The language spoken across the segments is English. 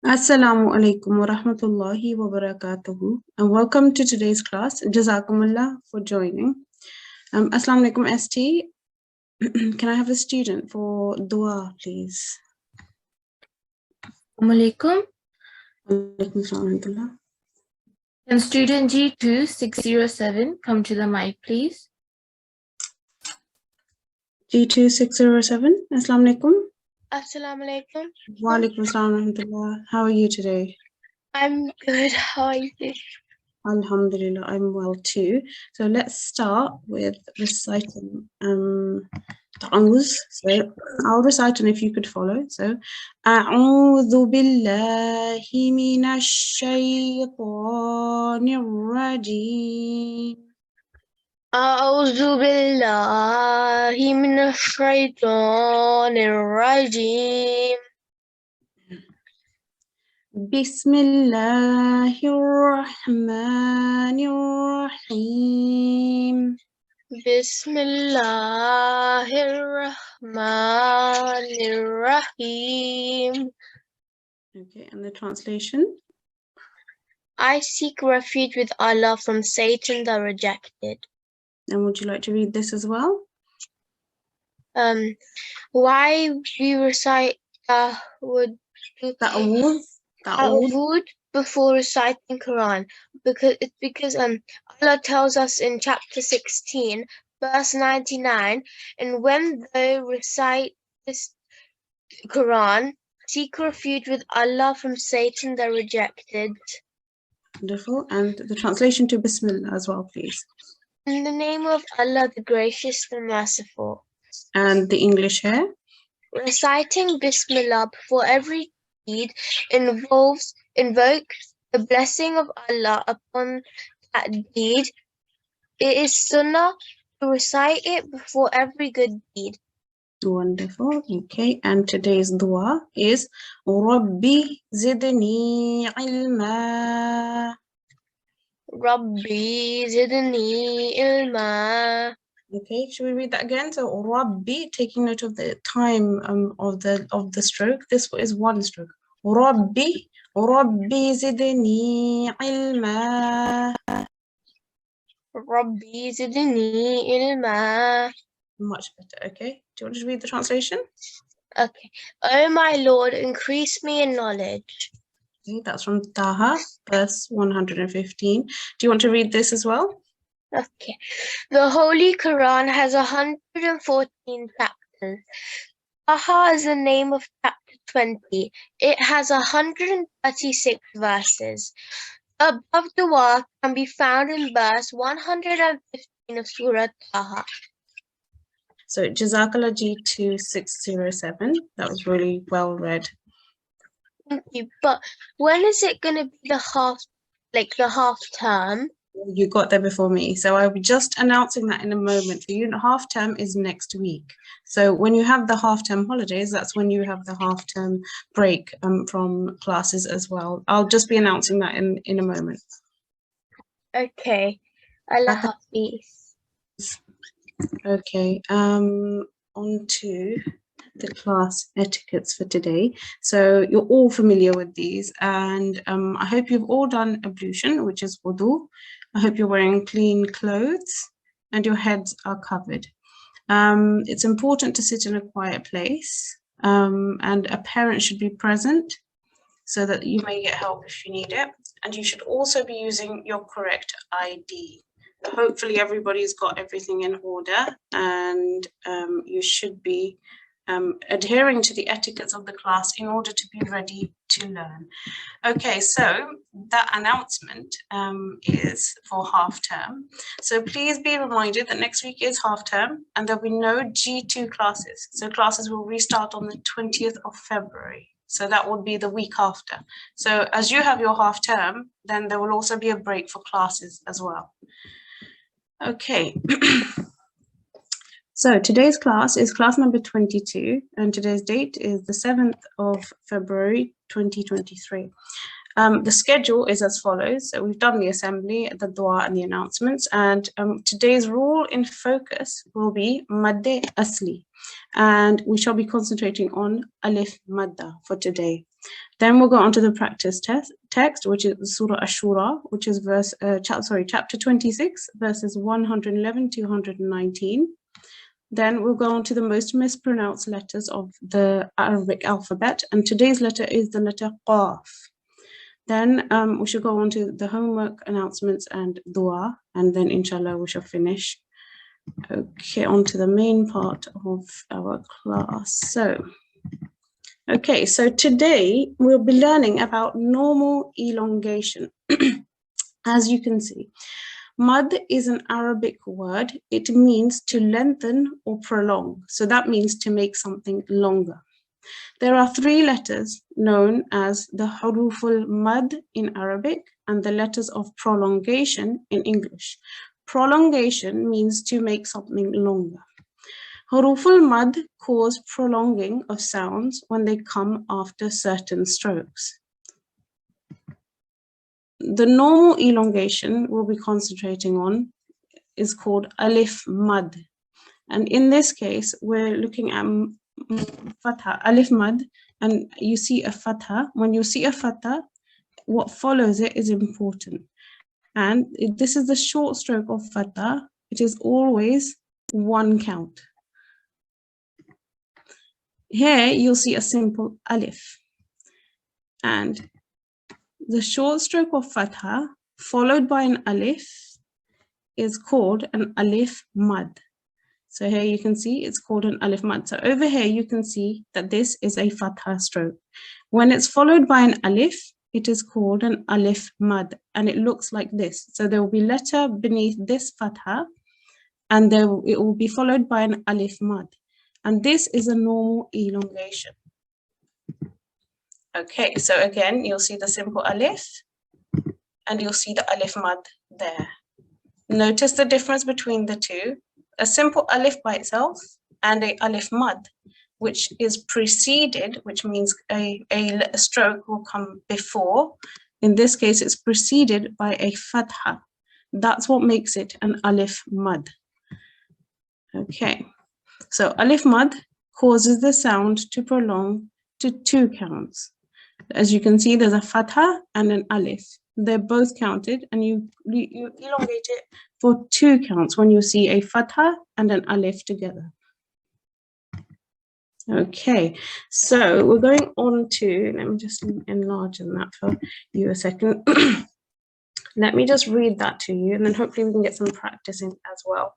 Assalamu alaikum wa rahmatullahi wa barakatuhu, and welcome to today's class. Jazakumullah for joining. Assalamu alaikum, ST. Can I have a student for dua, please? Alaikum. Alaikum assalam. Can student G2 607 come to the mic, please? G2 607. Assalamu alaikum. Assalamu alaikum. Wa alaikum assalam wa rahmatullah. How are you today? I'm good. How are you? Alhamdulillah, I'm well too. So let's start with reciting ta'awuz. So I'll recite and if you could follow. So A'udhu billahi minash shaytanir rajim. A'udhu billahi minash shaitanir rajim. Bismillahirrahmanirrahim. Bismillahirrahmanirrahim. Okay, and the translation? I seek refuge with Allah from Satan the rejected. And would you like to read this as well? Why we recite ta'awud before reciting Quran? Because Allah tells us in chapter 16, verse 99, and when they recite this Quran, seek refuge with Allah from Satan the rejected. Wonderful. And the translation to Bismillah as well, please. In the name of Allah, the gracious, the merciful. And the English here? Reciting Bismillah before every deed invokes the blessing of Allah upon that deed. It is sunnah to recite it before every good deed. Wonderful. Okay, and today's dua is Rabbi zidni ilma. Rabbi zidni ilma. Okay, should we read that again? So Rabbi, taking note of the time of the stroke. This is one stroke. Rabbi zidni ilma. Rabbi zidni ilma. Much better. Okay. Do you want to read the translation? Okay. Oh my Lord, increase me in knowledge. Okay, that's from Taha, verse 115. Do you want to read this as well? Okay. The Holy Quran has 114 chapters. Taha is the name of chapter 20. It has 136 verses. Above dua can be found in verse 115 of Surah Taha. So Jazakallah G2607. That was really well read. Thank you. But when is it going to be the half term? You got there before me. So I'll be just announcing that in a moment for you. Half term is next week. So when you have the half term holidays, that's when you have the half term break from classes as well. I'll just be announcing that in a moment. Okay. Allah Hafiz. Okay. On to the class etiquettes for today. So you're all familiar with these, and I hope you've all done ablution, which is wudu. I hope you're wearing clean clothes and your heads are covered. It's important to sit in a quiet place, and a parent should be present so that you may get help if you need it. And you should also be using your correct ID. Hopefully everybody's got everything in order, and you should be adhering to the etiquettes of the class in order to be ready to learn. Okay, so that announcement is for half term. So please be reminded that next week is half term and there'll be no G2 classes. So classes will restart on the 20th of February. So that would be the week after. So as you have your half term, then there will also be a break for classes as well. Okay. So today's class is class number 22, and today's date is the 7th of February 2023. The schedule is as follows. So we've done the assembly, the dua, and the announcements. And today's rule in focus will be Madde Asli. And we shall be concentrating on Alif Madda for today. Then we'll go on to the practice text, which is Surah Ash-Shura, which is chapter 26, verses 111 to 119. Then we'll go on to the most mispronounced letters of the Arabic alphabet, and today's letter is the letter Qaf. Then we shall go on to the homework, announcements, and dua, and then inshallah we shall finish. Okay, on to the main part of our class. So today we'll be learning about normal elongation. As you can see, Mad is an Arabic word. It means to lengthen or prolong. So that means to make something longer. There are 3 letters known as the Huruful Mad in Arabic and the letters of prolongation in English. Prolongation means to make something longer. Huruful Mad cause prolonging of sounds when they come after certain strokes. The normal elongation we'll be concentrating on is called Alif Mad. And in this case, we're looking at Fatha, Alif Mad, and you see a Fatha. When you see a Fatha, what follows it is important. And this is the short stroke of Fatha. It is always 1 count. Here, you'll see a simple Alif. And the short stroke of Fatha followed by an Alif is called an Alif Mad. So here you can see it's called an Alif Mad. So over here you can see that this is a Fatha stroke. When it's followed by an Alif, it is called an Alif Mad, and it looks like this. So there will be letter beneath this Fatha, and it will be followed by an Alif Mad. And this is a normal elongation. Okay, so again, you'll see the simple Alif, and you'll see the Alif Mad there. Notice the difference between the two. A simple Alif by itself and a Alif Mad, which is preceded, which means a stroke will come before. In this case, it's preceded by a Fatha. That's what makes it an Alif Mad. Okay, so Alif Mad causes the sound to prolong to 2 counts. As you can see, there's a Fatha and an Alif. They're both counted, and you elongate it for 2 counts when you see a Fatha and an Alif together. Okay, so we're going on to, let me just enlarge on that for you a second. Let me just read that to you, and then hopefully we can get some practice in as well.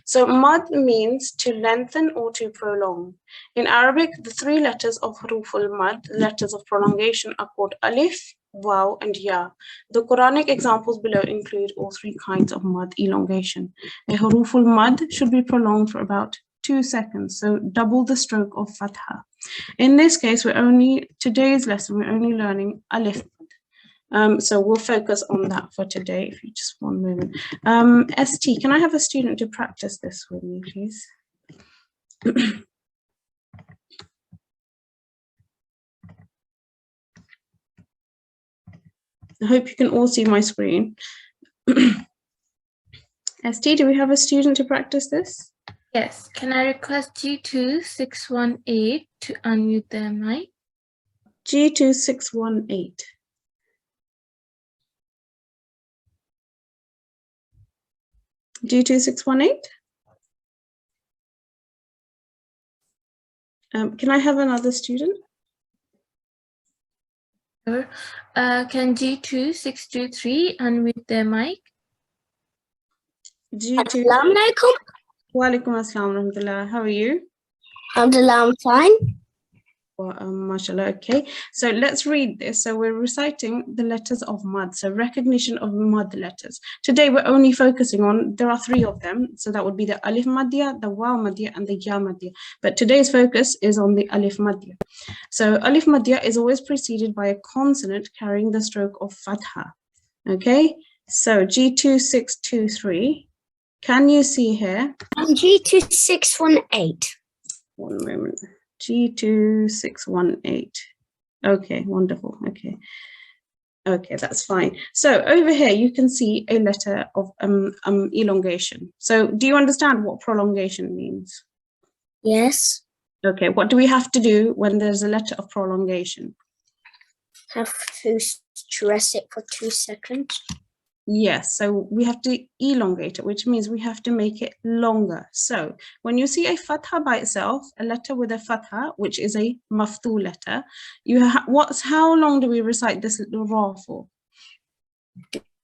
So Mad means to lengthen or to prolong. In Arabic, the 3 letters of Huruful Mad, letters of prolongation, are called Alif, Waw, and Ya. The Quranic examples below include all 3 kinds of Mad elongation. A Huruful Mad should be prolonged for about 2 seconds, so double the stroke of Fatha. In this case, today's lesson, we're only learning Alif. So we'll focus on that for today, if you just 1 moment. ST, can I have a student to practice this with me, please? I hope you can all see my screen. ST, do we have a student to practice this? Yes. Can I request G2 618 to unmute their mic? G2 618. G2 618? Can I have another student? Sure. Can G2 623 unmute their mic? G2. Assalamu alaikum. Wa alaikum assalam rahmatullah. How are you? Alhamdulillah, I'm fine. Mashallah. Okay, so let's read this. So we're reciting the letters of Mad, so recognition of Mad letters. Today we're only focusing on, there are 3 of them, so that would be the Alif Madya, the Waw Madya, and the Ya Madya. But today's focus is on the Alif Madya. So Alif Madya is always preceded by a consonant carrying the stroke of Fatha. Okay, so G2 623. Can you see here? G2 618. 1 moment. G2 618. Okay, wonderful. Okay. Okay, that's fine. So over here, you can see a letter of elongation. So do you understand what prolongation means? Yes. Okay, what do we have to do when there's a letter of prolongation? Have to stress it for 2 seconds. Yes, so we have to elongate it, which means we have to make it longer. So when you see a fatha by itself, a letter with a fatha, which is a maftu letter, how long do we recite this little ra for?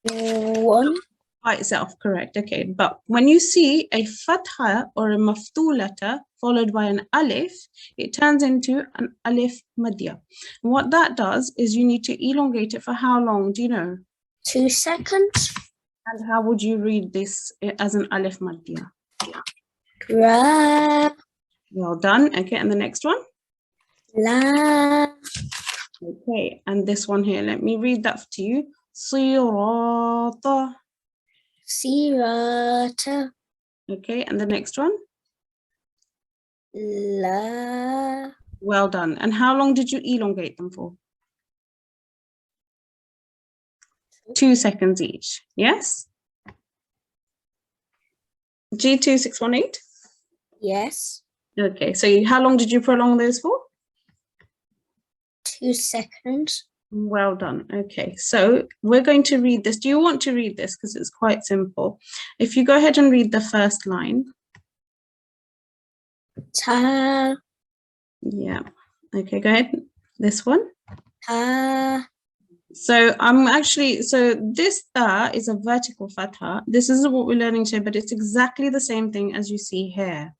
1. By itself, correct. Okay, but when you see a fatha or a maftu letter followed by an alif, it turns into an alif madya. And what that does is you need to elongate it for how long? Do you know? 2 seconds. And how would you read this as an alif madya? Ra. Well done. Okay, and the next one? La. Okay, and this one here, let me read that to you. Sirata. Sirata. Okay, and the next one? La. Well done. And how long did you elongate them for? 2 seconds each. Yes? G2 618? Yes. Okay, so how long did you prolong those for? 2 seconds. Well done. Okay, so we're going to read this. Do you want to read this? Because it's quite simple. If you go ahead and read the first line. Ta. Yeah. Okay, go ahead. This one. Ta. So this ta is a vertical fatha. This isn't what we're learning today, but it's exactly the same thing as you see here.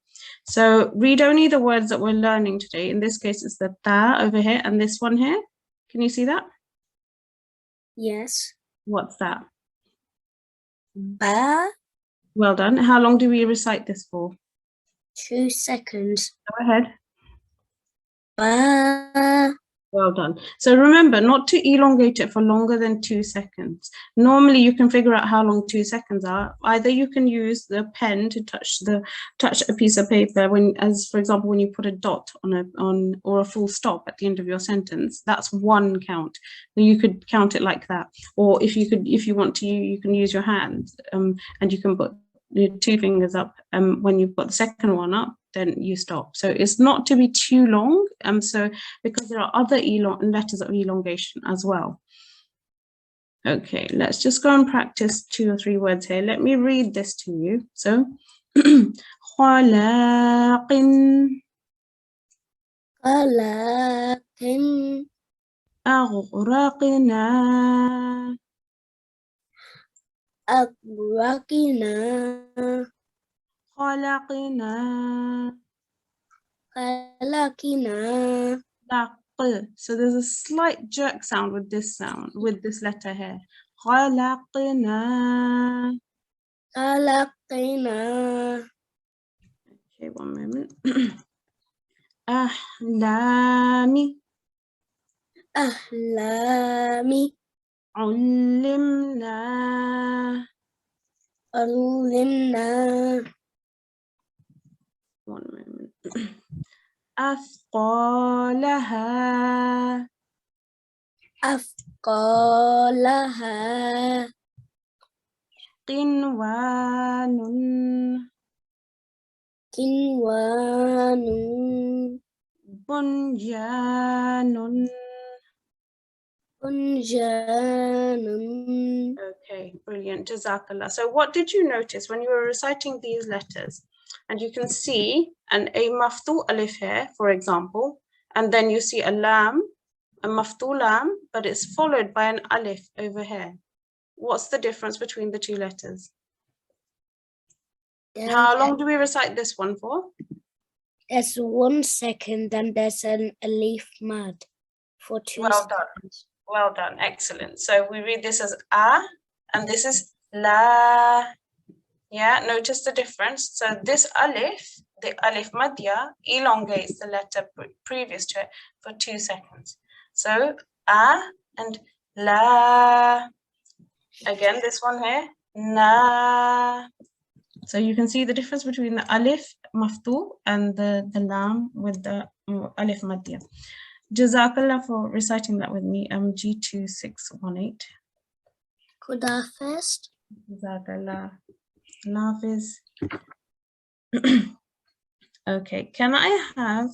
So read only the words that we're learning today. In this case, it's the ta over here and this one here. Can you see that? Yes. What's that? Ba. Well done. How long do we recite this for? 2 seconds. Go ahead. Ba. Well done. So remember not to elongate it for longer than 2 seconds. Normally you can figure out how long 2 seconds are. Either you can use the pen to touch a piece of paper as for example when you put a dot on or a full stop at the end of your sentence. That's one count. You could count it like that. Or if you want to, you can use your hands and you can put your 2 fingers up. When you've got the second one up, then you stop. So it's not to be too long. So because there are other letters of elongation as well. Okay, let's just go and practice 2 or 3 words here. Let me read this to you. So, خلاق Qalaqin. أغرقنا Agraqina. خلقنا Qalaqina. So there's a slight jerk sound with this letter here. خلقنا. Qalaqina. Okay, one moment. أحلامي Ahlami. علمنا. Alimna. One moment. أثقالها Afqalaha. قنوان Kinwanun. بنيان. Punjanun. Okay, brilliant. Jazakallah. So what did you notice when you were reciting these letters? And you can see a maftu alif here, for example, and then you see a lam, a maftu lam, but it's followed by an alif over here. What's the difference between the 2 letters? How long do we recite this one for? There's 1 second and there's an alif mad for 2 Well done. seconds. Well done. Excellent. So we read this as a, and this is la. Yeah, notice the difference. So this alif, the alif madya, elongates the letter previous to it for 2 seconds. So a and la. Again, this one here, na. So you can see the difference between the alif maftu and the lam with the alif madya. Jazakallah for reciting that with me. G2 618. Khudafis. Jazakallah. Hafiz. Okay, can I have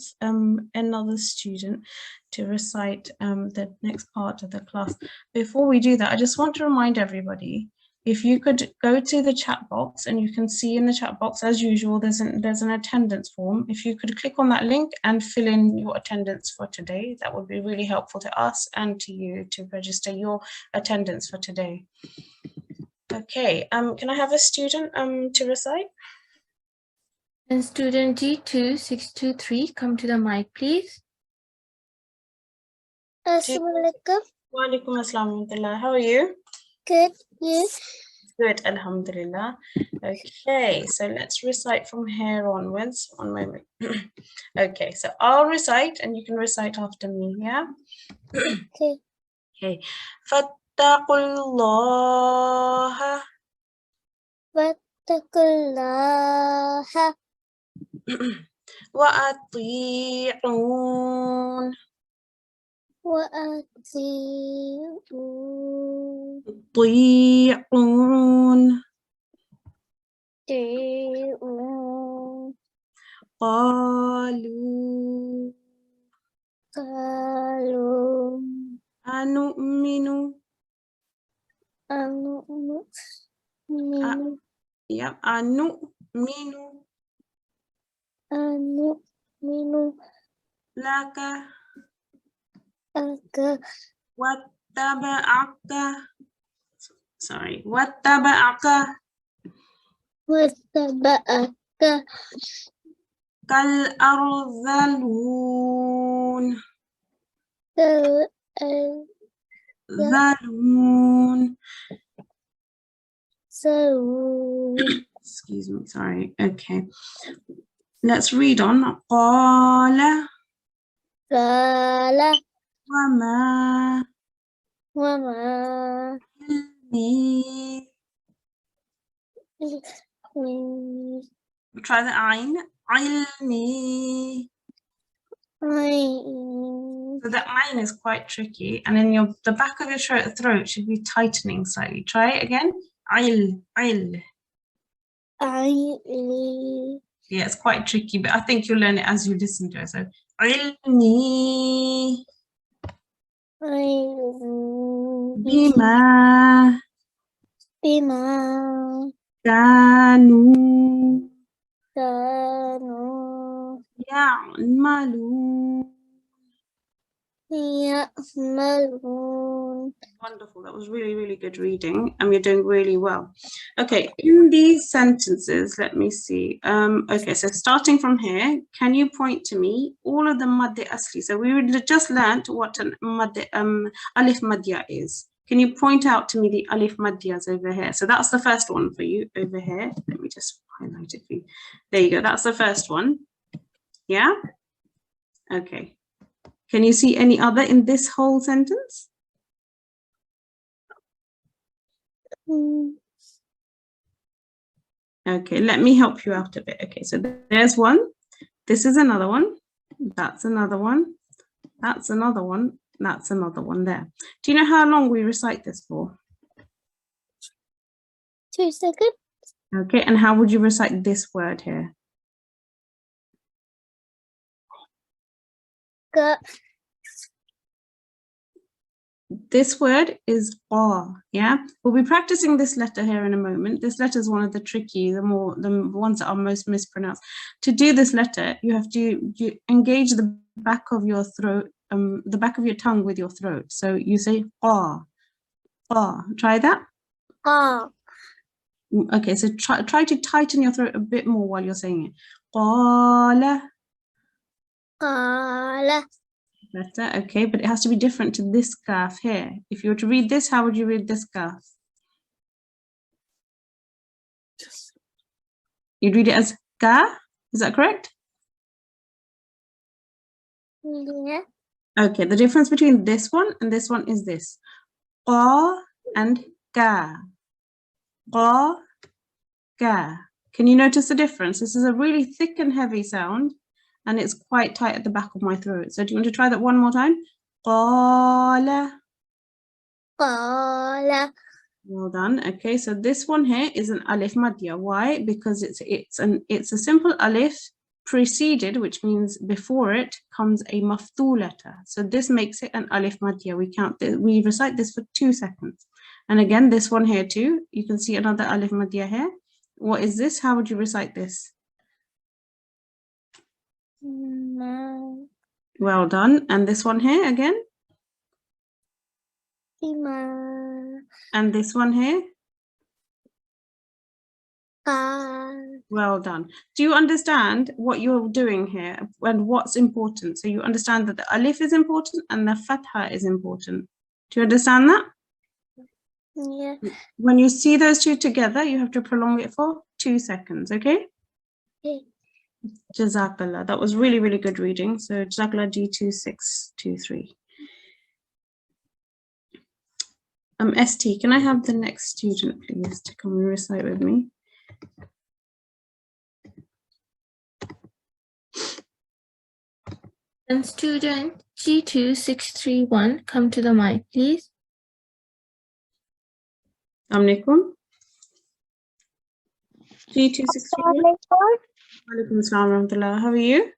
another student to recite the next part of the class? Before we do that, I just want to remind everybody, if you could go to the chat box, and you can see in the chat box, as usual, there's an attendance form. If you could click on that link and fill in your attendance for today, that would be really helpful to us and to you to register your attendance for today. Okay, can I have a student to recite? And student G2 623, come to the mic, please. Assalamualaikum. Wa alaikum assalam wa rahmatullah. How are you? Good. You? Good, alhamdulillah. Okay, so let's recite from here onwards. One moment. Okay, so I'll recite and you can recite after me, yeah? Okay. Okay. Fattaqullaha. Wattaqullaha. Wa ati'un. Wa ati'un. Ti'un. Ti'un. Qalu. Qalu. Anu'minu. Anu'minu. Yep, anu'minu. Anu'minu. Laka. Aga. Wattaba'aka. Sorry, wattaba'aka. Wattaba'aka. Kal arzalun. Zalun. Excuse me, sorry. Okay. Let's read on. Qala. Qala. Wama. Wama. Ilmi. Try the ayn. Ilmi. So the ayn is quite tricky, and in the back of your throat should be tightening slightly. Try it again. Il. Yeah, it's quite tricky, but I think you'll learn it as you listen to it. So ilmi. Bima. Kanu. Ya'malun. Wonderful. That was really, really good reading. You're doing really well. Okay, in these sentences, let me see. Okay, so starting from here, can you point to me all of the madde asli? So we just learnt what an madde, alif madya is. Can you point out to me the alif madyas over here? So that's the first one for you over here. Let me just highlight it for you. There you go. That's the first one. Yeah? Okay. Can you see any other in this whole sentence? Okay, let me help you out a bit. Okay, so there's one. This is another one. That's another one. That's another one. That's another one there. Do you know how long we recite this for? 2 seconds. Okay, and how would you recite this word here? This word is ba, yeah? We'll be practicing this letter here in a moment. This letter is one of the tricky, the ones that are most mispronounced. To do this letter, you have to engage the back of your throat, the back of your tongue with your throat. So you say ba, ba. Try that. Okay, so try to tighten your throat a bit more while you're saying it. Qala. Qala. Better, okay, but it has to be different to this kaf here. If you were to read this, how would you read this kaf? You'd read it as ka, is that correct? Yeah. Okay, the difference between this one and this one is this. Qa and ka. Qa, ka. Can you notice the difference? This is a really thick and heavy sound, and it's quite tight at the back of my throat. So do you want to try that one more time? Qala. قال. Well done. Okay, so this one here is an alif madya. Why? Because it's a simple alif preceded, which means before it comes a maftu letter. So this makes it an alif madya. We recite this for 2 seconds. And again, this one here too, you can see another alif madya here. What is this? How would you recite this? ما. Well done. And this one here again? ما. And this one here? قال. Well done. Do you understand what you're doing here and what's important? So you understand that the alif is important and the fatha is important. Do you understand that? Yeah. When you see those two together, you have to prolong it for 2 seconds, okay? Okay. Jazakallah. That was really, really good reading. So Jazakallah G2623. ST, can I have the next student, please, to come and recite with me? And student G2631, come to the mic, please. Alaikum. G2631. Alaikum assalam wa rahmatullah. How are you?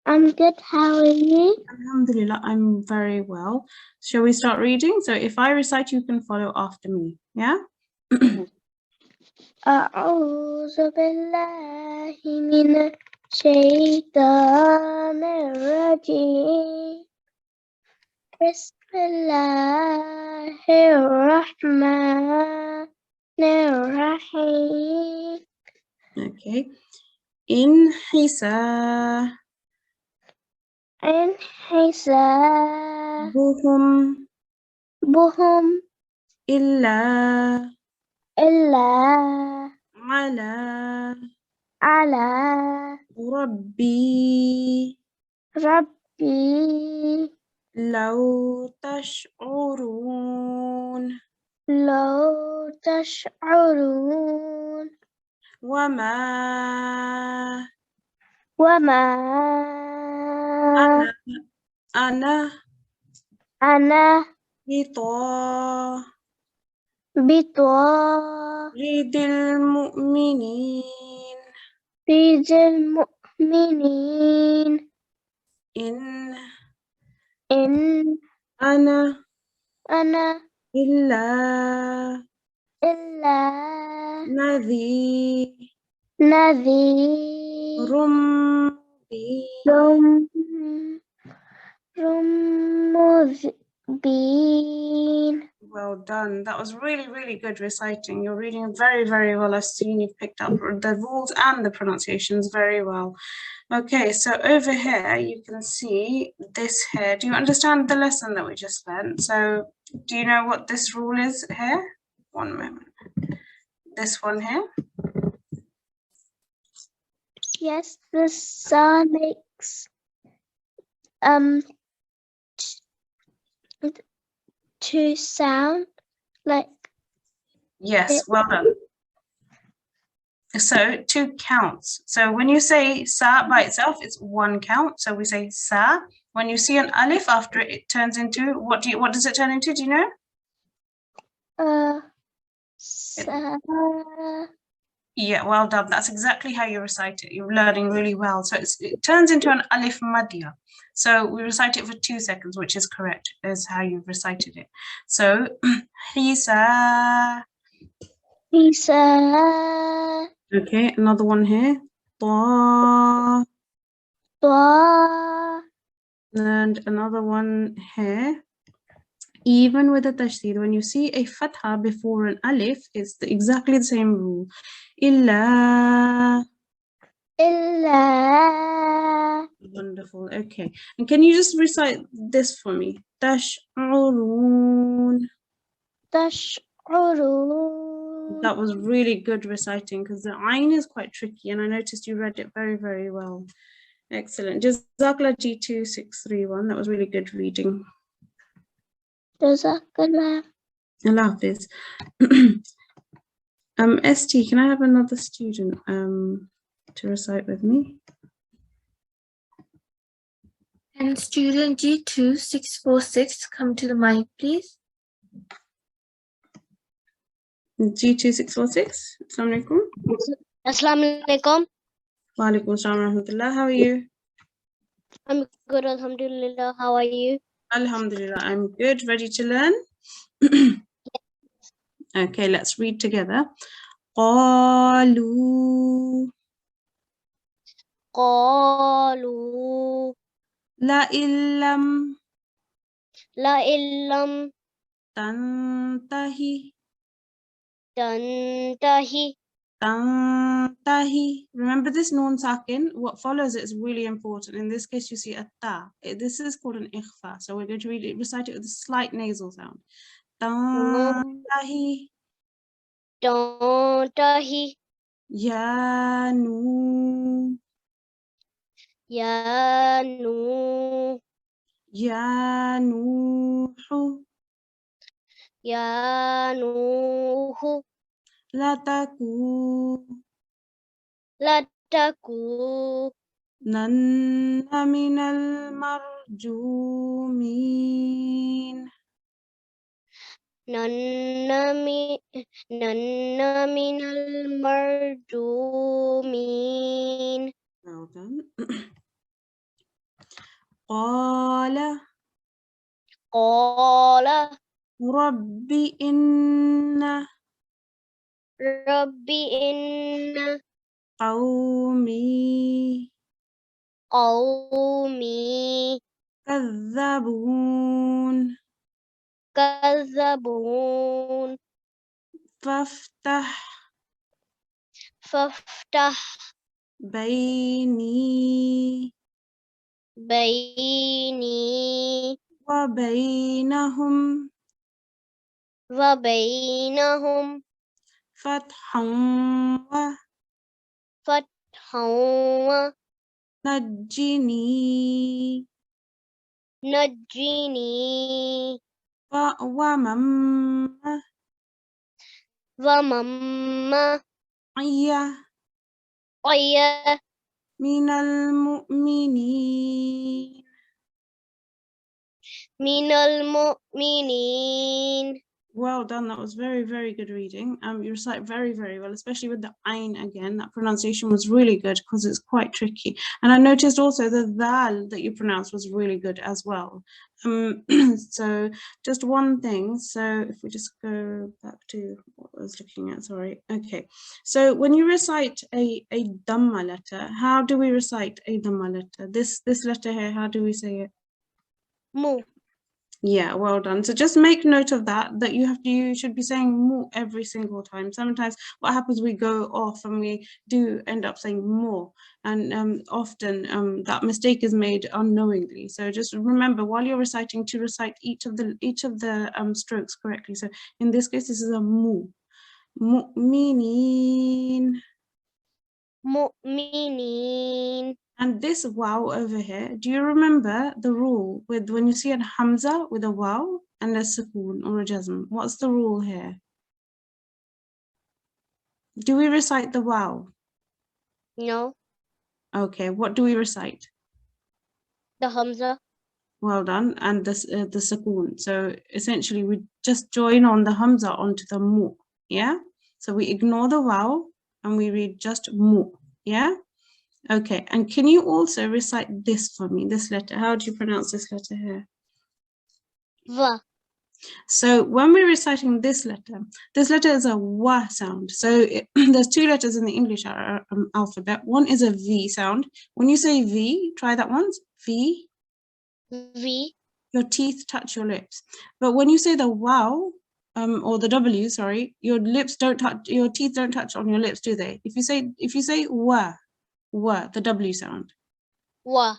I'm good. How are you? Alhamdulillah, I'm very well. Shall we start reading? So if I recite, you can follow after me. Yeah? أعوذ بالله من الشيطان الرجيم بسم الله الرحمن الرحيم Okay. In Hisa, إن حسابهم buhum illa إلا ala على rabbi ربي law tash'urun لو تشعرون wama وما ana أنا بطارد المؤمنين المؤمنين إن إن أنا أنا إلا إلا نذير نذير مبين. مبين. Well done. That was really, really good reciting. You're reading very, very well. I've seen you've picked up the rules and the pronunciations very well. Okay, so over here you can see this here. Do you understand the lesson that we just learned? So do you know what this rule is here? One moment. This one here. Yes, the sun makes to sound like Yes, well done. So 2 counts. So when you say sa by itself, it's 1 count. So we say sa. When you see an alif after it, it turns into what does it turn into? Do you know? sa. Yeah, well done. That's exactly how you recite it. You're learning really well. So it turns into an alif madya. So we recite it for 2 seconds, which is correct, is how you've recited it. So hisa. Hisa. Okay, another one here. Ta. Ta. And another one here. Even with a tashdid, when you see a fatha before an alif, it's exactly the same rule. Illa. Illa. Wonderful. Okay. And can you just recite this for me? Tash'urun. Tash'urun. That was really good reciting because the ayn is quite tricky and I noticed you read it very, very well. Excellent. Jazakallah G2631. That was really good reading. Jazakallah. Allah Hafiz. ST, can I have another student to recite with me? And student G2 646, come to the mic, please. G2 646. Assalamu alaikum. Assalamu alaikum. Wa alaikum assalam wa rahmatullah. How are you? I'm good, alhamdulillah. How are you? Alhamdulillah, I'm good. Ready to learn? Okay, let's read together. قالوا قالوا لئن لم لئن لم تنتهي تنتهي. تنتهي. Remember this noon sakin. What follows it is really important. In this case, you see a ta. This is called an ikhfa. So we're going to recite it with a slight nasal sound. تنتهي تنتهي. يا نو يا نوح يا نوح يا نوح لا تكونن لا تكونن من المرجومين نن من المرجومين. Well done. قال قال رب إن رب إن قومي قومي كذبون كذبون فافتح بيني بيني وبينهم وبينهم فتحا ونجني نجني ومن معي من المؤمنين. من المؤمنين. Well done. That was very, very good reading. You recite very, very well, especially with the ayn again. That pronunciation was really good because it's quite tricky. And I noticed also the dal that you pronounced was really good as well. So just one thing. So if we just go back to what I was looking at, sorry. Okay. So when you recite a dhamma letter, how do we recite a dhamma letter? This letter here, how do we say it? Mu. Yeah, well done. So just make note of that you should be saying more every single time. Sometimes what happens, we go off and we do end up saying more, and often that mistake is made unknowingly. So just remember, while you're reciting, to recite each of the strokes correctly. So in this case, this is a mu. Mu'minin. Mu'minin. And this wow over here, do you remember the rule with when you see a hamza with a wow and a sukoon or a jazm? What's the rule here? Do we recite the wow? No. Okay, what do we recite? The hamza. Well done. And the sukoon. So essentially we just join on the hamza onto the mu. Yeah? So we ignore the wow and we read just mu. Yeah? Okay, and can you also recite this for me, this letter? How do you pronounce this letter here? Va. So when we're reciting this letter is a wa sound. So there's two letters in the English alphabet. One is a V sound. When you say V, try that once. V. V. Your teeth touch your lips. But when you say the wow, or the W, sorry, your teeth don't touch on your lips, do they? If you say wa, the W sound. Wa.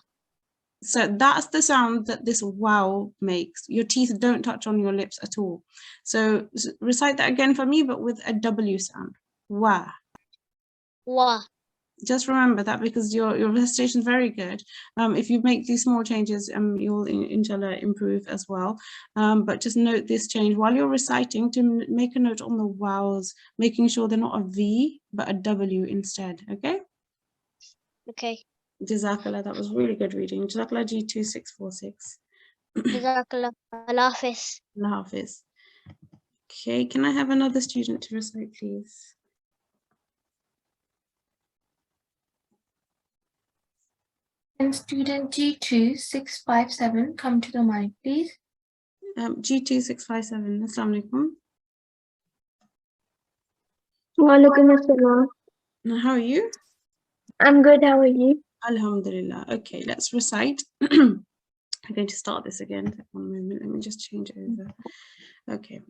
So that's the sound that this wow makes. Your teeth don't touch on your lips at all. So recite that again for me, but with a W sound. Wa. Wa. Just remember that because your recitation is very good. If you make these small changes, you'll inshallah improve as well. But just note this change while you're reciting, to make a note on the vowels, making sure they're not a V, but a W instead, okay? Okay. Jazakallah, that was really good reading. Jazakallah G2 646. Jazakallah. Allah Hafiz. Allah Hafiz. Okay, can I have another student to recite, please? And student G2 657, come to the mic, please. G2 657. Assalamu alaikum. Walaikum assalam. How are you? I'm good. How are you? Alhamdulillah. Okay, let's recite. I'm going to start this again. One moment. Let me just change it over. Okay.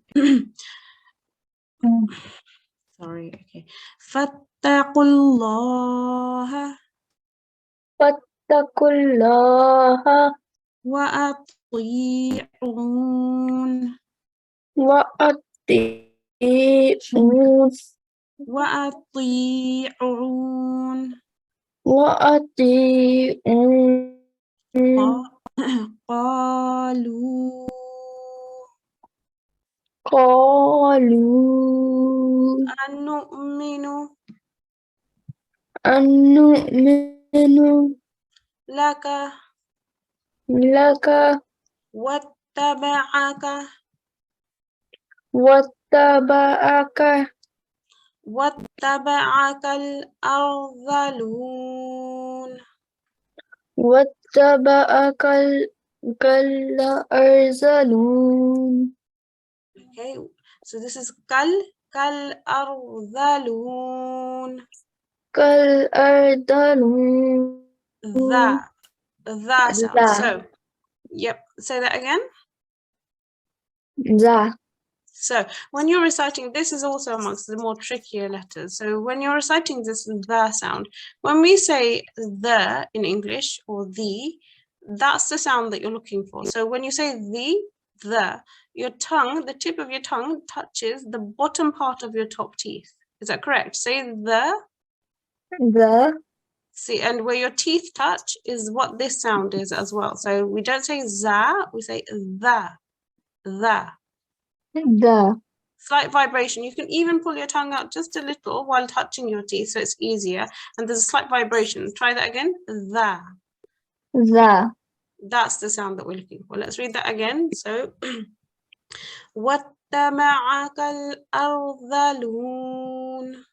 Sorry. Okay. Fattaqullaha Fattakullaha wa ati'un wa ati'un wa ati'un wa ati'un qalu qalu anu'minu annu'minu laka laka wattaba'aka wattaba'aka al-ardhalun. wattaba'aka al-arzalun. Okay, so this is kal ardhalun. Kal-ardalun. The sound. So, yep, say that again. Za. So, when you're reciting, this is also amongst the more trickier letters. So, when you're reciting this the sound, when we say the in English or the, that's the sound that you're looking for. So, when you say the, your tongue, the tip of your tongue touches the bottom part of your top teeth. Is that correct? Say the. See, and where your teeth touch is what this sound is as well. So we don't say za, we say the. Slight vibration. You can even pull your tongue out just a little while touching your teeth, so it's easier. And there's a slight vibration. Try that again. The. That's the sound that we're looking for. Let's read that again. So, وَاتَّبَعَكَ الْأَرْذَلُونَ.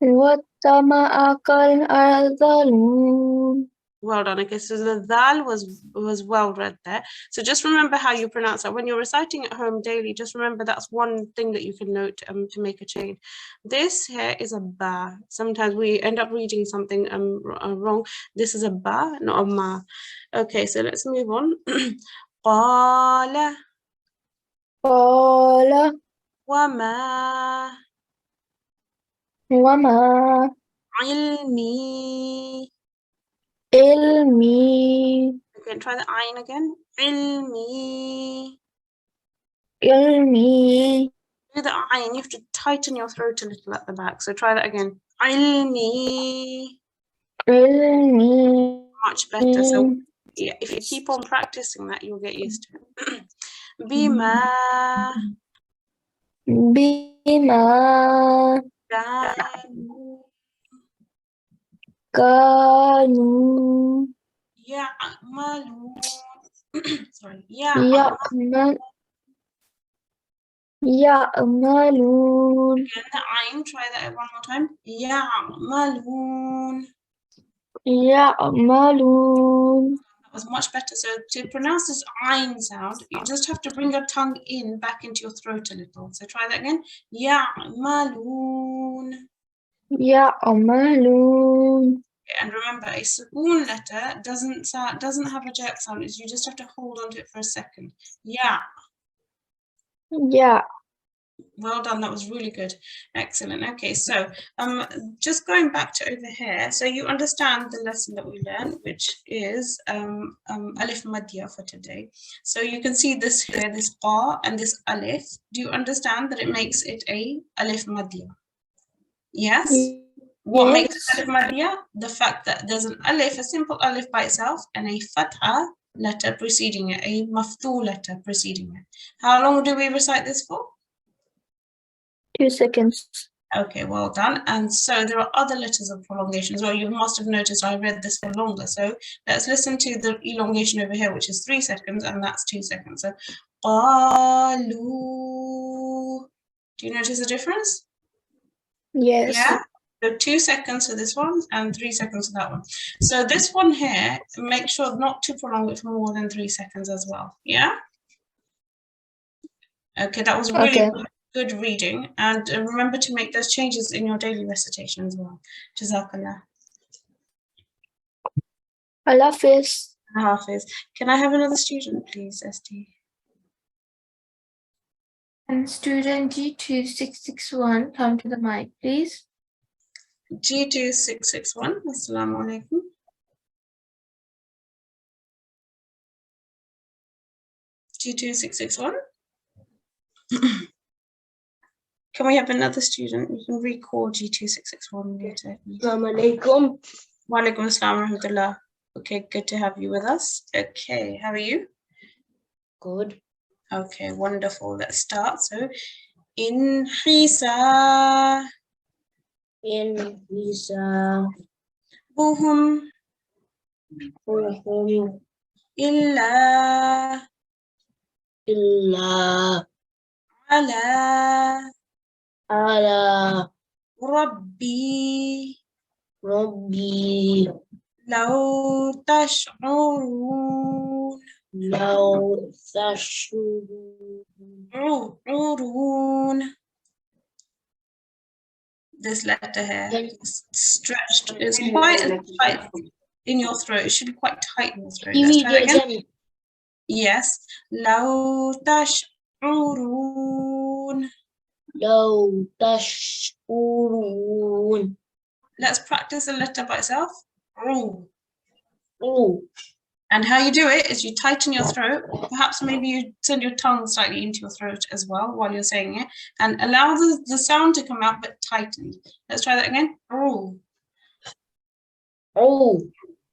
Wattama'akal arzalun. Well done. Okay, so the dal was well read there. So just remember how you pronounce that. When you're reciting at home daily, just remember that's one thing that you can note to make a change. This here is a ba. Sometimes we end up reading something wrong. This is a ba, not a ma. Okay, so let's move on. Qala Qala wa ma wama ilmi. ilmi Okay, try the ayn again. Ilmi. ilmi Do the ayn, you have to tighten your throat a little at the back. So try that again. Ilmi. ilmi. Much better. So yeah, if you keep on practicing that, you'll get used to it. Bima Bima kanu ya'malun. Sorry. ya'malun. Again, the ayn, try that one more time. Ya'malun. That was much better. So to pronounce this ayn sound, you just have to bring your tongue in back into your throat a little. So try that again. Ya'malun. And remember, a sukoon letter doesn't have a jerk sound. You just have to hold on to it for a second. Yeah. Well done. That was really good. Excellent. Okay, so just going back to over here. So you understand the lesson that we learned, which is alif madya for today. So you can see this here, this qa and this alif. Do you understand that it makes it a alif madya? Yes. What makes it alif madya? The fact that there's an alif, a simple alif by itself, and a fatha letter preceding it, a maftu letter preceding it. How long do we recite this for? 2 seconds. Okay, well done. And so there are other letters of prolongation as well. You must have noticed I read this for longer. So let's listen to the elongation over here, which is 3 seconds, and that's 2 seconds. So, qalu. Do you notice the difference? Yes. Yeah. So 2 seconds for this one and 3 seconds for that one. So this one here, make sure not to prolong it for more than 3 seconds as well. Yeah. Okay, that was really Okay. good reading. And remember to make those changes in your daily recitation as well. Jazakallah. Allah Hafiz. Hafiz. Can I have another student, please, ST? And student G2661, come to the mic, please. G2661. Assalamu alaikum. G2661. Can we have another student? You can recall G2661 later. Assalamu alaikum. Wa alaikum assalam wa rahmatullah. Okay, good to have you with us. Okay, how are you? Good. Okay, wonderful. Let's start. So, in Hisa, In Isa, buhum, Buhum, illa, Illa, ala, Ala, rabbi, Rabbi, law tash'urun, Law Tashurun. urun. This letter here is stretched. It's quite tight in your throat. It should be quite tight in your throat. You Let's read try that it again. again. Yes. Law tash'urun. Law Tashurun. Let's practice the letter by itself. Ru. Oh, And how you do it is you tighten your throat. Perhaps maybe you send your tongue slightly into your throat as well while you're saying it. And allow the sound to come out, but tightened. Let's try that again. Ru. oh,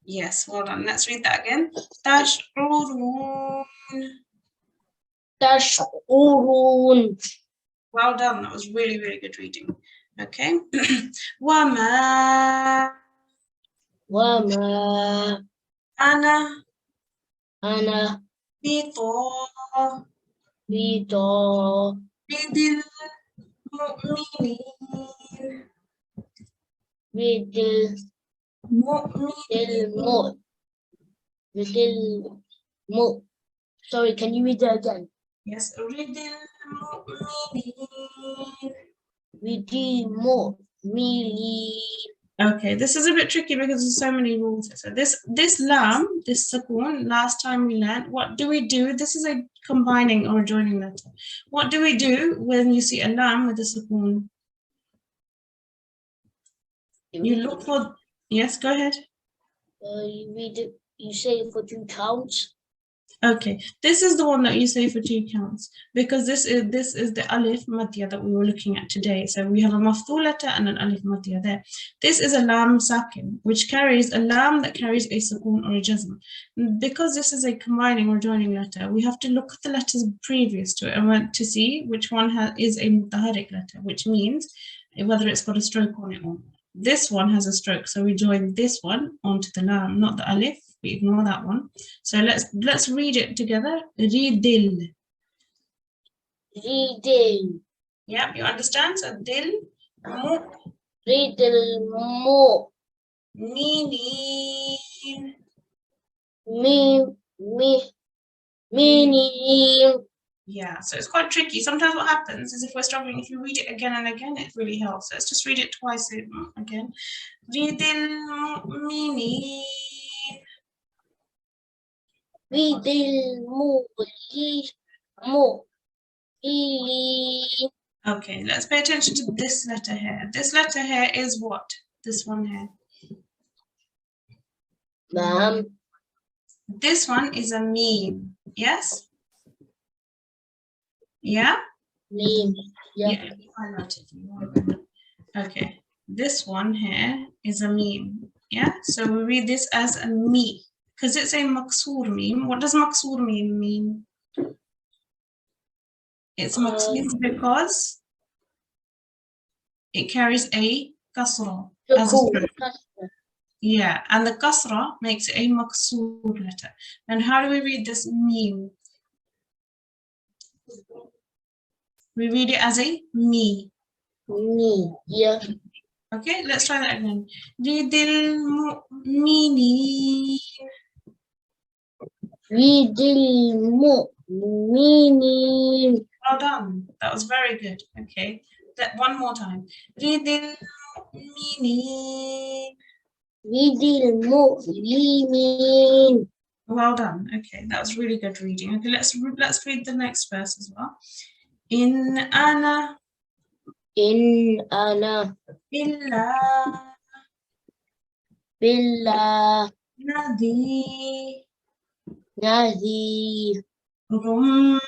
Yes, well done. Let's read that again. Tash'urun. Tashurun. Well done. That was really, really good reading. Okay. Wama Wama ana Ana bito Bito bidil mu'minin Bidil mu'minin. Mo Bidil Mo. Sorry, can you read that again? Yes, ridil mu'minin. Bidil Mo Mili. Okay, this is a bit tricky because there's so many rules. So this lam, this sukoon, last time we learned, what do we do? This is a combining or joining letter. What do we do when you see a lam with a sukoon? You look for, yes, go ahead. You read it. You say it for 2 counts. Okay, this is the one that you say for 2 counts because this is the alif madya that we were looking at today. So we have a maftul letter and an alif madya there. This is a lam sakin, which carries a lam that carries a sukoon or a jazm. Because this is a combining or joining letter, we have to look at the letters previous to it and want to see which one is a mutaharrik letter, which means whether it's got a stroke on it or not. This one has a stroke, so we join this one onto the lam, not the alif. We ignore that one. So let's read it together. Ridil. Ridil. Yeah, you understand? So dil, mu, Ridil Mo. minin. Mini. Yeah, so it's quite tricky. Sometimes what happens is if we're struggling, if you read it again and again, it really helps. Let's just read it twice again. Ridil mu'minin. Ridil Mo. Okay, let's pay attention to this letter here. This letter here is what? This one here. Ma'am. This one is a meme. Yes? Yeah? Meme. Yeah. Okay, this one here is a meme. Yeah, so we read this as a me because it's a maksur meme. What does maksur meme mean? It's maksur because it carries a kasra. As a yeah, and the kasra makes it a maksur letter. And how do we read this meme? We read it as a me. Me. Yeah. Okay, let's try that again. Ridil mu'minin. Ridil mu'minin. Well done. That was very good. Okay, that one more time. Ridil mu'minin. Ridil mu'minin. Well done. Okay, that was really good reading. Okay, let's read the next verse as well. In ana Ana billah billah nadhi nadhir mubin.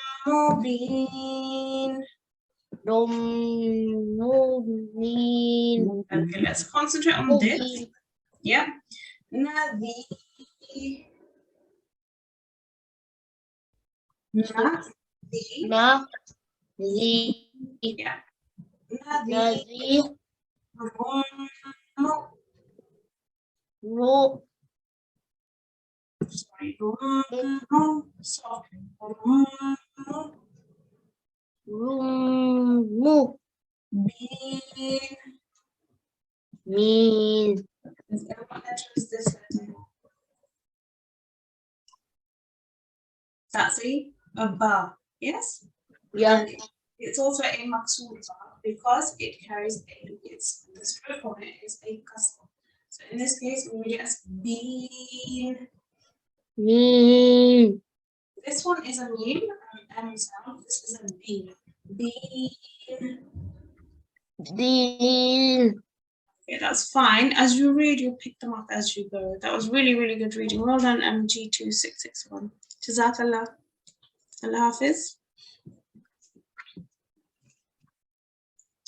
mubin. Okay, let's concentrate on this. Yeah. Nadhi. Nadhi. Nadhir. Yeah. Nadhi. Nadhir. Sorry. Softly. Min. What letter is this letter? That's a ba. Yes? Yeah. And it's also a maksur ba because it carries the stroke on it is a kasra. So in this case, we read it as bin. Min. This one is a meme, M sound. This is a bin. Bin. Din. Okay, that's fine. As you read, you'll pick them up as you go. That was really, really good reading. Well done, MG2661. Jazakallah. Allah Hafiz.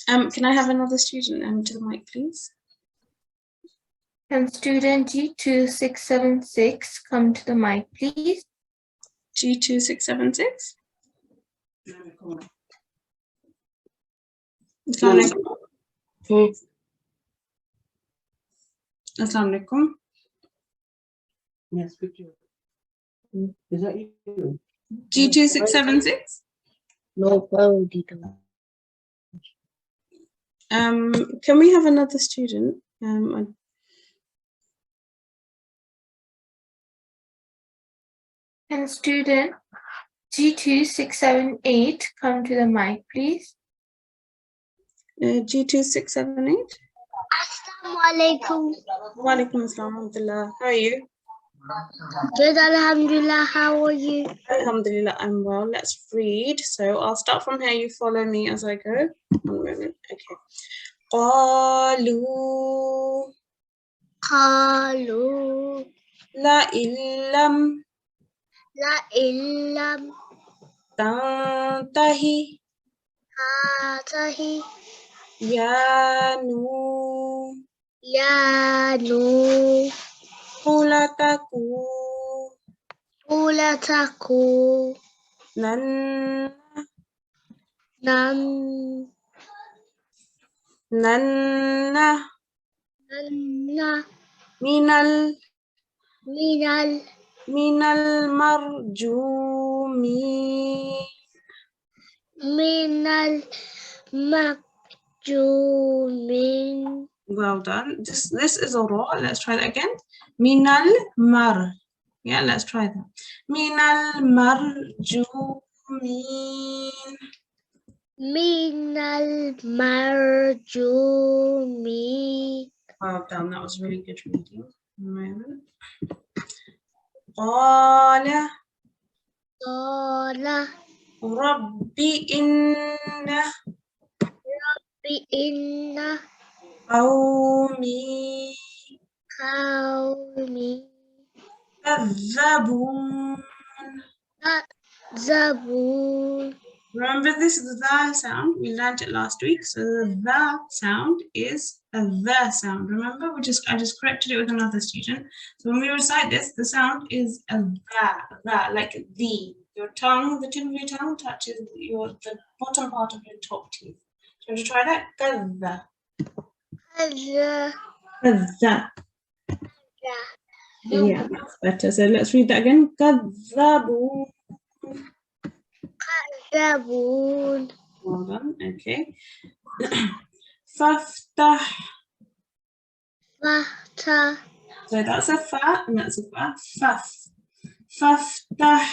Can I have another student to the mic, please? Can student G2676 come to the mic, please? G2676. Assalamu alaikum. Assalamu alaikum. Yes, picture. Is that you? G2676. No problem. Can we have another student? Can student G2678 come to the mic, please? G2678. Assalamu alaikum. Wa alaikum assalam wa rahmatullah. How are you? Good, alhamdulillah. How are you? Alhamdulillah, I'm well. Let's read. So I'll start from here. You follow me as I go. 1 moment. Okay. قالوا قالوا لئن لم لئن لم تنتهي تنتهي يا نوح يا نوح لتكونن من المرجومين. Well done. This is a raw. Let's try that again. Minal mar. Yeah, let's try that. Minal marjumin. Well done. That was really good reading. A moment. قال رب إن قومي كذبون. Remember, this is the the sound. We learned it last week. So the sound is a the sound. Remember, I just corrected it with another student. So when we recite this, the sound is a the, like the. Your tongue, the tip of your tongue touches the bottom part of your top teeth. So to try that, kadha. Kadza. Yeah, that's better. So let's read that again. Kadzabu. Zabun. Well done. Okay. Faftah. Fata. So that's a fa and that's a fa. Faf. Faftah.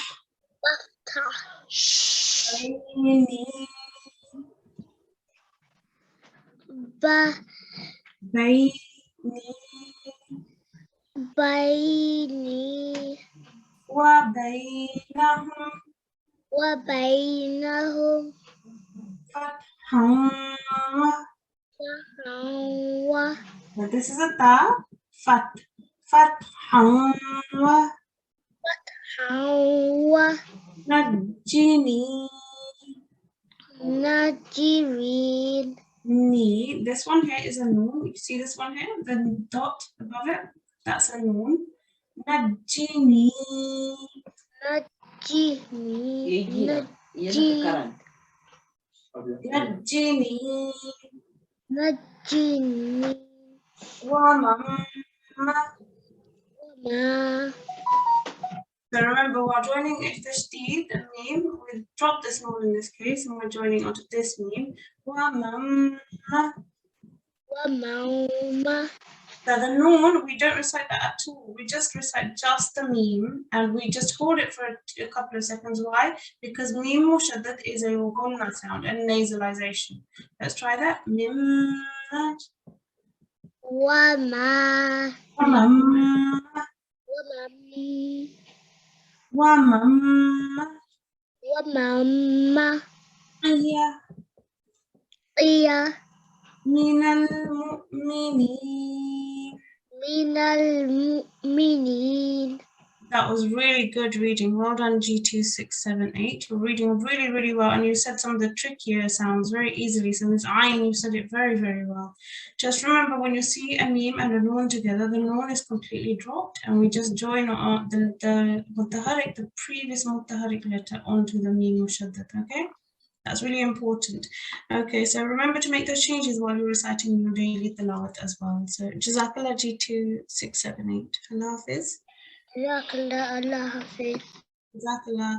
Baini. Ba. Baini. Baini. Wa bainahum. Wa bainahum. Fatham. Wa. Now this is a ta. Fat. Fatham. Hawa. Najini. Najirin. Ni. This one here is a noon. You see this one here? The dot above it? That's a noon. Najini. Najini. Najini. Najini. Wa mama. Ma. So remember, we're joining tashdid, the meme. We'll drop this noon in this case, and we're joining onto this meme. Wa mama. Wa mauma. So the noon, we don't recite that at all. We just recite just the meme, and we just hold it for a couple of seconds. Why? Because meme mushaddad is a gunna sound and nasalization. Let's try that. Mim. Wa ma. Wa mama. Wa mam. Wa mama. Wa mamma. Iya. Iya. Minal mu'minin. Minal mu'minin. That was really good reading. Well done, G2, 6, 7, 8. You're reading really, really well, and you said some of the trickier sounds very easily. So this ayn, you said it very, very well. Just remember, when you see a meme and a noon together, the noon is completely dropped, and we just join the mutaharik, the previous mutaharik letter onto the meme mushaddad. Okay, that's really important. Okay, so remember to make those changes while you're reciting your daily tilawat as well. So Jazakallah, G2, 6, 7, 8. Allah Hafiz. Allah Hafiz. Jazakallah.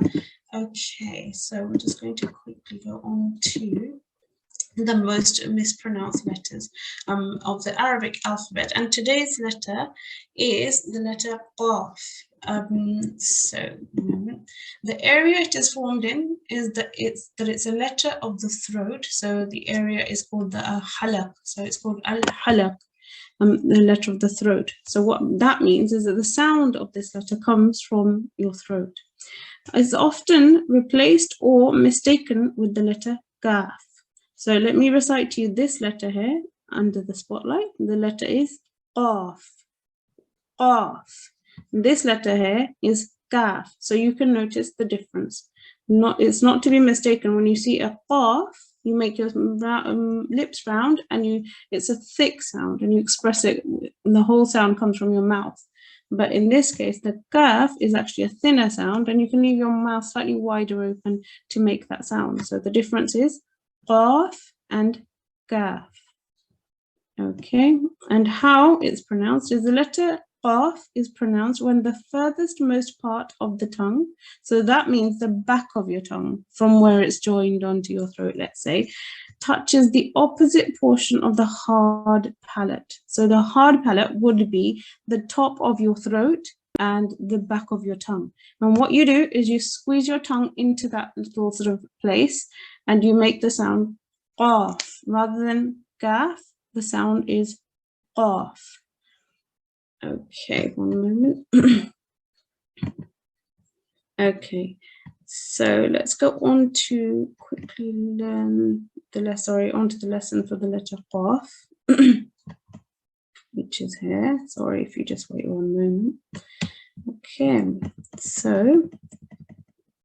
Okay, so we're just going to quickly go on to the most mispronounced letters of the Arabic alphabet, and today's letter is the letter Qaf. So the area it is formed in is that it's a letter of the throat. So the area is called the halaq. So it's called al-halaq. The letter of the throat. So what that means is that the sound of this letter comes from your throat. It's often replaced or mistaken with the letter Qaf. So let me recite to you this letter here under the spotlight. The letter is Qaf. Qaf. This letter here is Qaf. So you can notice the difference. It's not to be mistaken. When you see a Qaf, you make your lips round, and it's a thick sound, and you express it, and the whole sound comes from your mouth. But in this case, the Qaf is actually a thinner sound, and you can leave your mouth slightly wider open to make that sound. So the difference is Qaf and Qaf. Okay, and how it's pronounced is the letter Qaf is pronounced when the furthest most part of the tongue, so that means the back of your tongue from where it's joined onto your throat, let's say, touches the opposite portion of the hard palate. So the hard palate would be the top of your throat and the back of your tongue. And what you do is you squeeze your tongue into that little sort of place, and you make the sound Qaf rather than Qaf. The sound is Qaf. Okay, one moment. Okay, so let's go on to quickly learn the lesson, onto the lesson for the letter Qaf, which is here. Sorry if you just wait 1 moment. Okay, so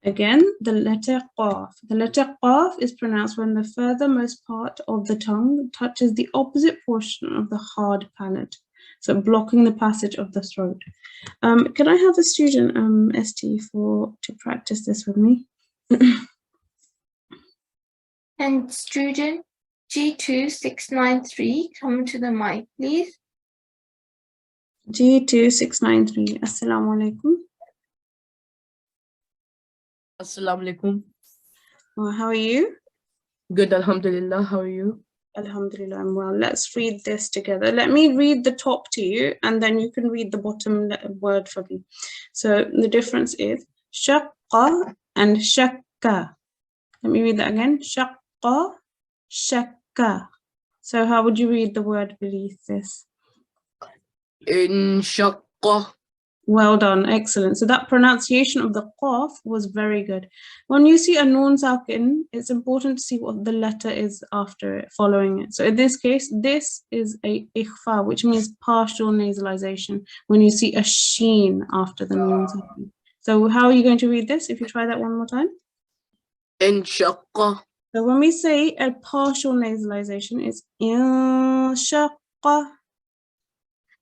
again, the letter Qaf. The letter Qaf is pronounced when the furthermost part of the tongue touches the opposite portion of the hard palate, so blocking the passage of the throat. Can I have a student, ST, to practice this with me? And student, G2 693, come to the mic, please. G2 693. Assalamu alaikum. Assalamu alaikum. Well, how are you? Good, alhamdulillah. How are you? Alhamdulillah, I'm well. Let's read this together. Let me read the top to you, and then you can read the bottom word for me. So the difference is shaqqa and shakka. Let me read that again. Shaqqa, shakka. So how would you read the word beneath this? Inshaqqa. Well done, excellent. So that pronunciation of the qaf was very good. When you see a noon sakin, it's important to see what the letter is after it, following it. So in this case, this is a ikhfa, which means partial nasalization, when you see a sheen after the noon sakin. So how are you going to read this? If you try that one more time. Inshaqqa. So when we say a partial nasalization, it's inshaqqa.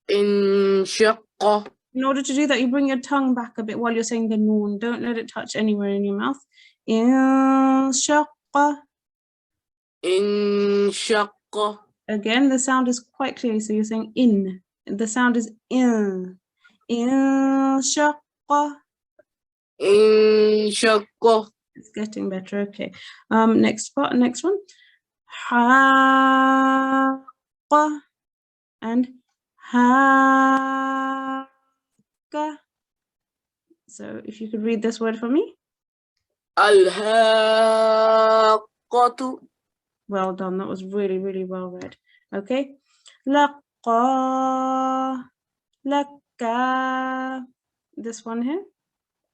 Inshaqqa. In order to do that, you bring your tongue back a bit while you're saying the noon. Don't let it touch anywhere in your mouth. Inshaqqa. Inshaqqa. Again, the sound is quite clear. So you're saying in. The sound is in. Inshaqqa. Inshaqqa. It's getting better. Okay. Next part. Next one. Haqqa and ha. So if you could read this word for me. Al-haqqatu. Well done. That was really, really well read. Okay. Laqqa. Lakka. This one here.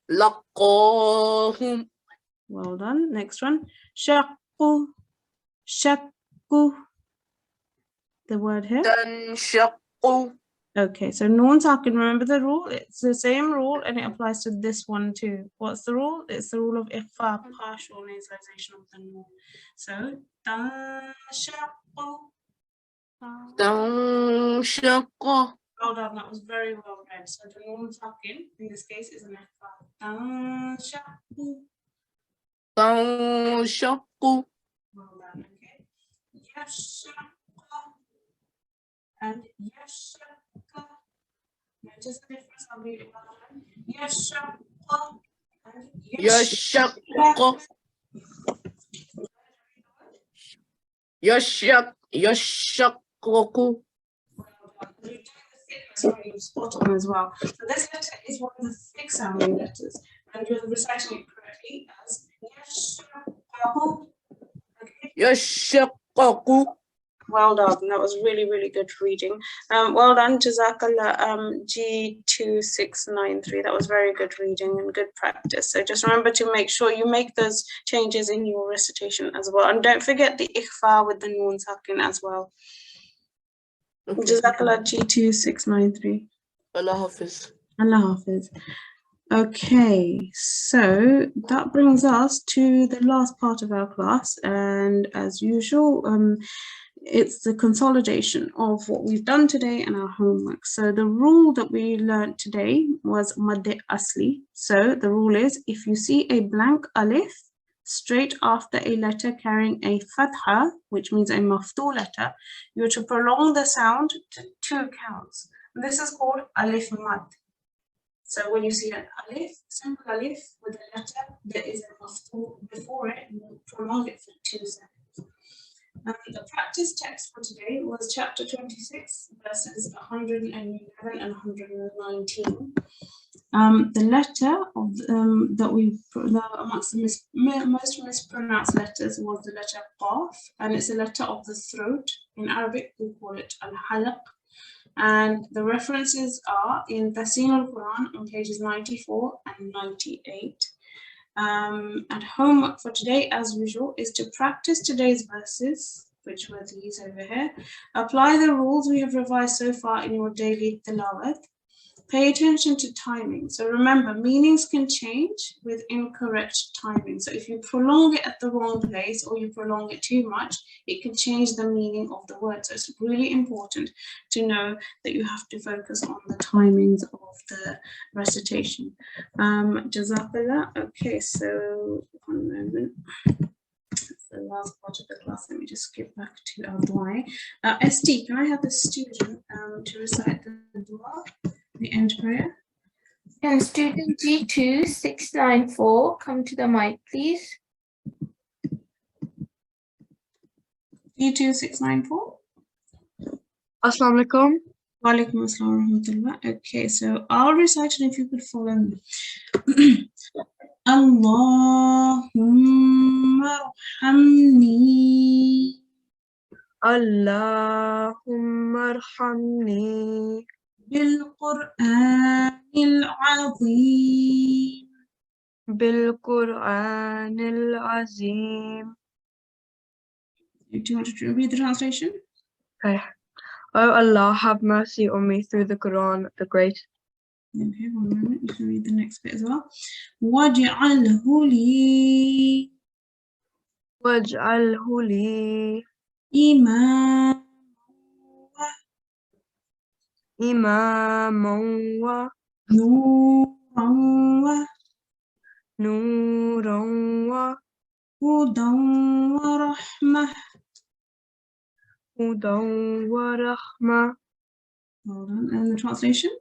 Laqqahum. Well done. Next one. Shaqqu. Shakku. The word here. Tanshaqqu. Okay, so noon sakin, remember the rule? It's the same rule and it applies to this one too. What's the rule? It's the rule of ikhfa, partial nasalization of the noon. So, tanshaqqu. Tanshaqqu. Well done, that was very well read. So the noon sakin, in this case, is an ikhfa. Tanshaqqu. Tanshaqqu. Well done, okay. Yashaqqa and yashaqqa. Notice the difference. I'll read it one more time. Yashaqqa and Yashaqqa. Yashaqqu. Sorry, you're spot on as well. So this letter is one of the thick sounding letters, and you're reciting it correctly as yashaqqu. Okay. Yashaqqu. Well done. That was really, really good reading. Well done, Jazakallah. G2693. That was very good reading and good practice. So just remember to make sure you make those changes in your recitation as well. And don't forget the ikhfa with the noon sakin as well. Okay. Jazakallah, G2693. Allah Hafiz. Allah Hafiz. Okay, so that brings us to the last part of our class. And as usual, it's the consolidation of what we've done today and our homework. So the rule that we learned today was Madde Asli. So the rule is, if you see a blank alif straight after a letter carrying a fatha, which means a maftu letter, you're to prolong the sound to 2 counts. This is called alif mad. So when you see an alif, simple alif with a letter, there is a maftu before it, you prolong it for 2 seconds. The practice text for today was chapter 26, verses 111 and 119. The letter of amongst the most mispronounced letters was the letter qaf, and it's a letter of the throat. In Arabic, we call it al-halaq. And the references are in Talimul-Quran on pages 94 and 98. And homework for today, as usual, is to practice today's verses, which were these over here. Apply the rules we have revised so far in your daily tilawat. Pay attention to timing. So remember, meanings can change with incorrect timing. So if you prolong it at the wrong place or you prolong it too much, it can change the meaning of the word. So it's really important to know that you have to focus on the timings of the recitation. Jazakallah. Okay, so one moment. That's the last part of the class. Let me just skip back to our dua. ST, can I have the student to recite the dua, the end prayer? And student G2 694, come to the mic, please. G2694. Assalamu alaikum. Walaikum assalam wa rahmatullah. Okay, so I'll recite it if you could follow me. Allahumma arhamni Allahumma arhamni bil-Qur'anil azim. Bil-Qur'an Azim. Do you want to read the translation? Okay. O Allah, have mercy on me through the Quran, the Great. Okay, one moment. You can read the next bit as well. Waj'alhu li Waj'alhu li imaman wa nuran wa nuran wa hudan wa rahmah. hudan wa rahmah. Hold on. And the translation?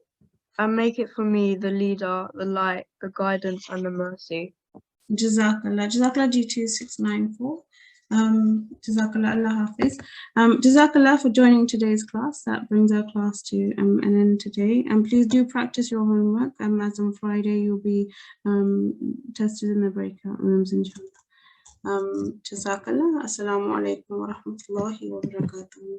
And make it for me the leader, the light, the guidance, and the mercy. Jazakallah. Jazakallah G2694. Jazakallah Allah Hafiz. Jazakallah for joining today's class. That brings our class to an end today. And please do practice your homework. As on Friday, you'll be tested in the breakout rooms, inshallah. Jazakallah. Assalamu alaikum wa rahmatullahi wa barakatuh.